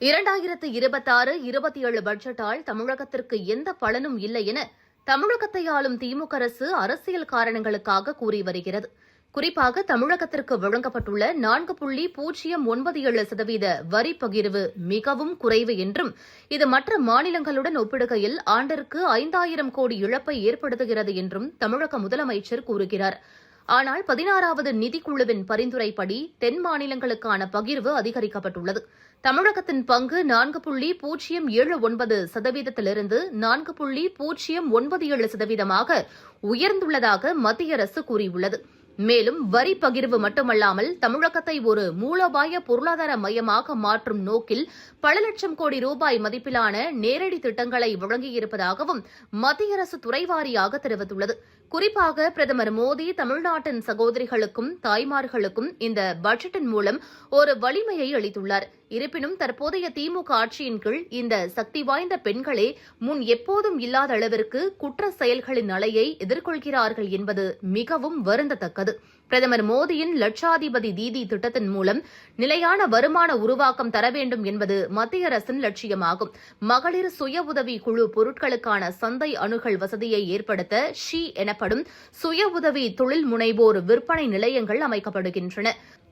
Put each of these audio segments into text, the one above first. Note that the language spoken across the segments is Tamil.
2026-27 பட்ஜெட்டால் தமிழகத்திற்கு எந்த பலனும் இல்லை என தமிழகத்தை ஆளும் திமுக அரசு அரசியல் காரணங்களுக்காக கூறி வருகிறது. குறிப்பாக தமிழகத்திற்கு வழங்கப்பட்டுள்ள 4.097% வரி பகிர்வு மிகவும் குறைவு என்றும் இது மற்ற மாநிலங்களுடன் ஒப்பிடுகையில் ஆண்டிற்கு 5,000 கோடி இழப்பை ஏற்படுத்துகிறது என்றும் தமிழக முதலமைச்சர் கூறுகிறார். ஆனால் 16வது நிதிக்குழுவின் பரிந்துரைப்படி தென் மாநிலங்களுக்கான பகிர்வு அதிகரிக்கப்பட்டுள்ளது. தமிழகத்தின் பங்கு 4.079%லிருந்து 4.097%ஆக உயர்ந்துள்ளதாக மத்திய அரசு கூறியுள்ளது. மேலும் வரி பகிர்வு மட்டுமல்லாமல் தமிழகத்தை ஒரு மூலோபாய பொருளாதார மையமாக மாற்றும் நோக்கில் பல லட்சம் கோடி ரூபாய் மதிப்பிலான நேரடி திட்டங்களை வழங்கியிருப்பதாகவும் மத்திய அரசு துறைவாரியாக தெரிவித்துள்ளது. குறிப்பாக பிரதமர் மோடி தமிழ்நாட்டின் சகோதரிகளுக்கும் தாய்மார்களுக்கும் இந்த பட்ஜெட்டின் மூலம் ஒரு வலிமையை அளித்துள்ளார். இருப்பினும் தற்போதைய திமுக ஆட்சியின் கீழ் இந்த சக்தி வாய்ந்த பெண்களே முன் எப்போதும் இல்லாத அளவிற்கு குற்ற செயல்களின் அலையை எதிர்கொள்கிறார்கள் என்பது மிகவும் வருந்தத்தக்கது. பிரதமர் மோடியின் லட்சாதிபதி தீதி திட்டத்தின் மூலம் நிலையான வருமான உருவாக்கம் தர வேண்டும் என்பது மத்திய அரசின் லட்சியமாகும். மகளிர் சுய உதவி குழு பொருட்களுக்கான சந்தை அணுகல் வசதியை ஏற்படுத்த ஷி எனப்படும் சுய உதவி தொழில் முனைவோர் விற்பனை நிலையங்கள் அமைக்கப்படுகின்றன.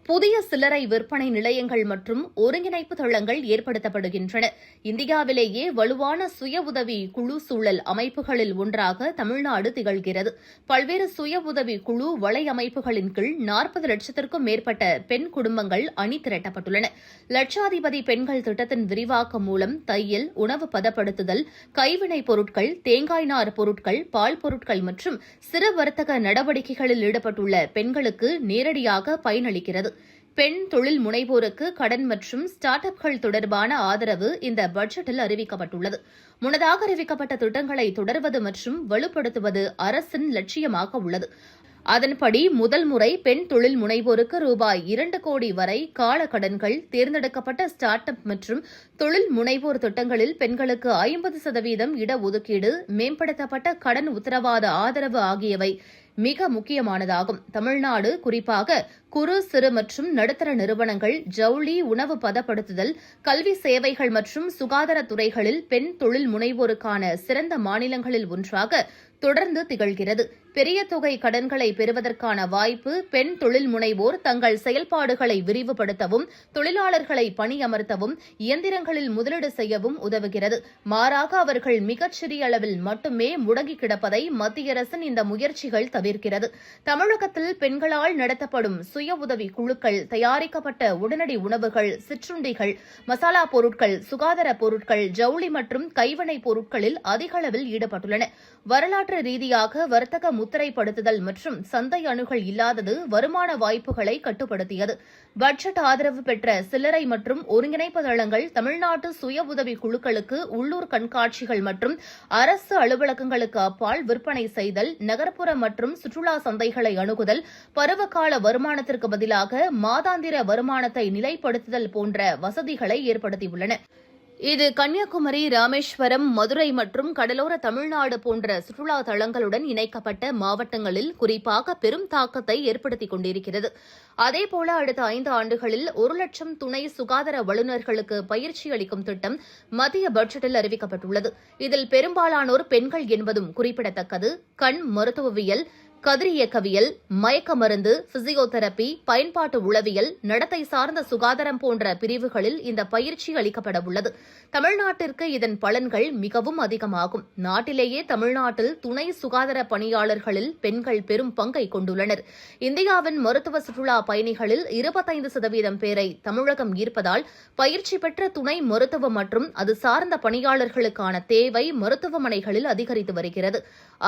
புதிய சில்லறை விற்பனை நிலையங்கள் மற்றும் ஒருங்கிணைப்பு தளங்கள் ஏற்படுத்தப்படுகின்றன. இந்தியாவிலேயே வலுவான சுய உதவி குழு சூழல் அமைப்புகளில் ஒன்றாக தமிழ்நாடு திகழ்கிறது. பல்வேறு சுய உதவி குழு வலை அமைப்புகளின் கீழ் 40 லட்சத்திற்கும் மேற்பட்ட பெண் குடும்பங்கள் அணி திரட்டப்பட்டுள்ளன. லட்சாதிபதி பெண்கள் திட்டத்தின் விரிவாக்கம் மூலம் தையல், உணவு பதப்படுத்துதல், கைவினைப் பொருட்கள், தேங்காய் நார் பொருட்கள், பால் பொருட்கள் மற்றும் சிறு வர்த்தக நடவடிக்கைகளில் ஈடுபட்டுள்ள பெண்களுக்கு நேரடியாக பயனளிக்கிறது. பெண் தொழில் முனைவோருக்கு கடன் மற்றும் ஸ்டார்ட் அப்கள் தொடர்பான ஆதரவு இந்த பட்ஜெட்டில் அறிவிக்கப்பட்டுள்ளது. முன்னதாக அறிவிக்கப்பட்ட திட்டங்களை தொடர்வது மற்றும் வலுப்படுத்துவது அரசின் லட்சியமாக உள்ளது. அதன்படி முதல் முறை பெண் தொழில் முனைவோருக்கு ரூபாய் 2 கோடி வரை கால கடன்கள், தேர்ந்தெடுக்கப்பட்ட ஸ்டார்ட் அப் மற்றும் தொழில் முனைவோர் திட்டங்களில் பெண்களுக்கு 50% இடஒதுக்கீடு, மேம்படுத்தப்பட்ட கடன் உத்தரவாத ஆதரவு ஆகியவை மிக முக்கியமானதாகும். தமிழ்நாடு குறிப்பாக குறு, சிறு மற்றும் நடுத்தர நிறுவனங்கள், ஜவுளி, உணவு பதப்படுத்துதல், கல்வி சேவைகள் மற்றும் சுகாதாரத் துறைகளில் பெண் தொழில் முனைவோருக்கான சிறந்த மாநிலங்களில் ஒன்றாக தொடர்ந்து திகழ்கிறது. பெரிய தொகை கடன்களை பெறுவதற்கான வாய்ப்பு பெண் தொழில் முனைவோர் தங்கள் செயல்பாடுகளை விரிவுபடுத்தவும், தொழிலாளர்களை பணியமர்த்தவும், இயந்திரங்களில் முதலீடு செய்யவும் உதவுகிறது. மாறாக அவர்கள் மிகச்சிறிய அளவில் மட்டுமே முடங்கி கிடப்பதை மத்திய அரசின் இந்த முயற்சிகள் தவிர்க்கிறது. தமிழகத்தில் பெண்களால் நடத்தப்படும் சுய உதவி குழுக்கள் தயாரிக்கப்பட்ட உடனடி உணவுகள், சிற்றுண்டிகள், மசாலா பொருட்கள், சுகாதார பொருட்கள், ஜவுளி மற்றும் கைவினைப் பொருட்களில் அதிக அளவில் ஈடுபட்டுள்ளன. வரலாற்று ரீதியாக வர்த்தக முத்திரைப்படுத்துதல் மற்றும் சந்தை அணுகல் இல்லாதது வருமான வாய்ப்புகளை கட்டுப்படுத்தியது. பட்ஜெட் ஆதரவு பெற்ற சில்லறை மற்றும் ஒருங்கிணைப்பு தளங்கள் தமிழ்நாட்டு சுய உதவி குழுக்களுக்கு உள்ளூர் கண்காட்சிகள் மற்றும் அரசு அலுவலகங்களுக்கு அப்பால் விற்பனை செய்தல், நகர்ப்புற மற்றும் சுற்றுலா சந்தைகளை அணுகுதல், பருவகால வருமானத்திற்கு பதிலாக மாதாந்திர வருமானத்தை நிலைப்படுத்துதல் போன்ற வசதிகளை ஏற்படுத்தியுள்ளன. இது கன்னியாகுமரி, ராமேஸ்வரம், மதுரை மற்றும் கடலோர தமிழ்நாடு போன்ற சுற்றுலா தளங்களுடன் இணைக்கப்பட்ட மாவட்டங்களில் குறிப்பாக பெரும் தாக்கத்தை ஏற்படுத்திக் கொண்டிருக்கிறது. அதேபோல அடுத்த 5 ஆண்டுகளில் 1 லட்சம் துணை சுகாதார வல்லுநர்களுக்கு பயிற்சி அளிக்கும் திட்டம் மத்திய பட்ஜெட்டில் அறிவிக்கப்பட்டுள்ளது. இதில் பெரும்பாலானோர் பெண்கள் என்பதும் குறிப்பிடத்தக்கது. கண் மருத்துவவியல், கதிரியக்கவியல், மயக்க மருந்து, பிசியோதெரபி, பயன்பாட்டு உளவியல், நடத்தை சார்ந்த சுகாதாரம் போன்ற பிரிவுகளில் இந்த பயிற்சி அளிக்கப்பட உள்ளது. தமிழ்நாட்டிற்கு இதன் பலன்கள் மிகவும் அதிகமாகும். நாட்டிலேயே தமிழ்நாட்டில் துணை சுகாதார பணியாளர்களில் பெண்கள் பெரும் பங்கை கொண்டுள்ளனர். இந்தியாவின் மருத்துவ சுற்றுலா பயணிகளில் 25% பேரை தமிழகம் ஈர்ப்பதால் பயிற்சி பெற்ற துணை மருத்துவ மற்றும் அது சார்ந்த பணியாளர்களுக்கான தேவை மருத்துவமனைகளில் அதிகரித்து வருகிறது.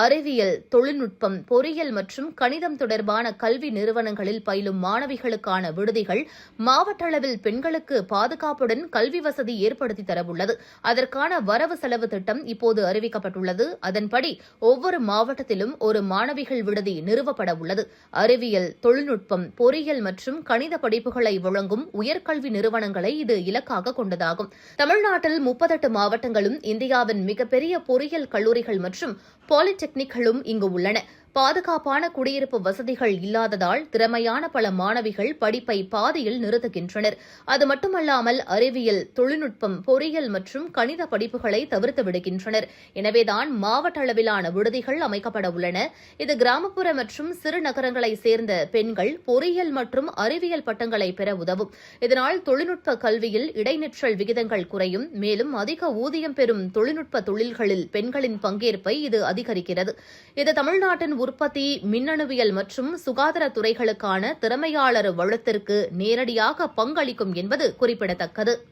அறிவியல், தொழில்நுட்பம், பொறியியல் மற்றும் கணிதம் தொடர்பான கல்வி நிறுவனங்களில் பயிலும் மாணவிகளுக்கான விடுதிகள் மாவட்ட அளவில் பெண்களுக்கு பாதுகாப்புடன் கல்வி வசதி ஏற்படுத்தி தரவுள்ளது. அதற்கான வரவு செலவு திட்டம் இப்போது அறிவிக்கப்பட்டுள்ளது. அதன்படி ஒவ்வொரு மாவட்டத்திலும் ஒரு மாணவிகள் விடுதி நிறுவப்பட உள்ளது. அறிவியல், தொழில்நுட்பம், பொறியியல் மற்றும் கணித படிப்புகளை வழங்கும் உயர்கல்வி நிறுவனங்களை இது இலக்காக கொண்டதாகும். தமிழ்நாட்டில் 38 மாவட்டங்களும் இந்தியாவின் மிகப்பெரிய பொறியியல் கல்லூரிகள் மற்றும் பாலிடெக்னிக்களும் இங்கு உள்ளன. பாதுகாப்பான குடியிருப்பு வசதிகள் இல்லாததால் திறமையான பல மாணவிகள் படிப்பை பாதியில் நிறுத்துகின்றனர். அது மட்டுமல்லாமல் அறிவியல், தொழில்நுட்பம், பொறியியல் மற்றும் கணித படிப்புகளை தவிர்த்து விடுகின்றனர். எனவேதான் மாவட்ட அளவிலான விடுதிகள் அமைக்கப்பட உள்ளன. இது கிராமப்புற மற்றும் சிறு நகரங்களைச் சேர்ந்த பெண்கள் பொறியியல் மற்றும் அறிவியல் பட்டங்களை பெற உதவும். இதனால் தொழில்நுட்ப கல்வியில் இடைநிற்றல் விகிதங்கள் குறையும். மேலும் அதிக ஊதியம் பெறும் தொழில்நுட்ப தொழில்களில் பெண்களின் பங்கேற்பை இது அதிகரிக்கிறது. இது தமிழ்நாட்டின் உற்பத்தி, மின்னணுவியல் மற்றும் சுகாதாரத் துறைகளுக்கான திறமையாளர் வளத்திற்கு நேரடியாக பங்களிக்கும் என்பது குறிப்பிடத்தக்கது.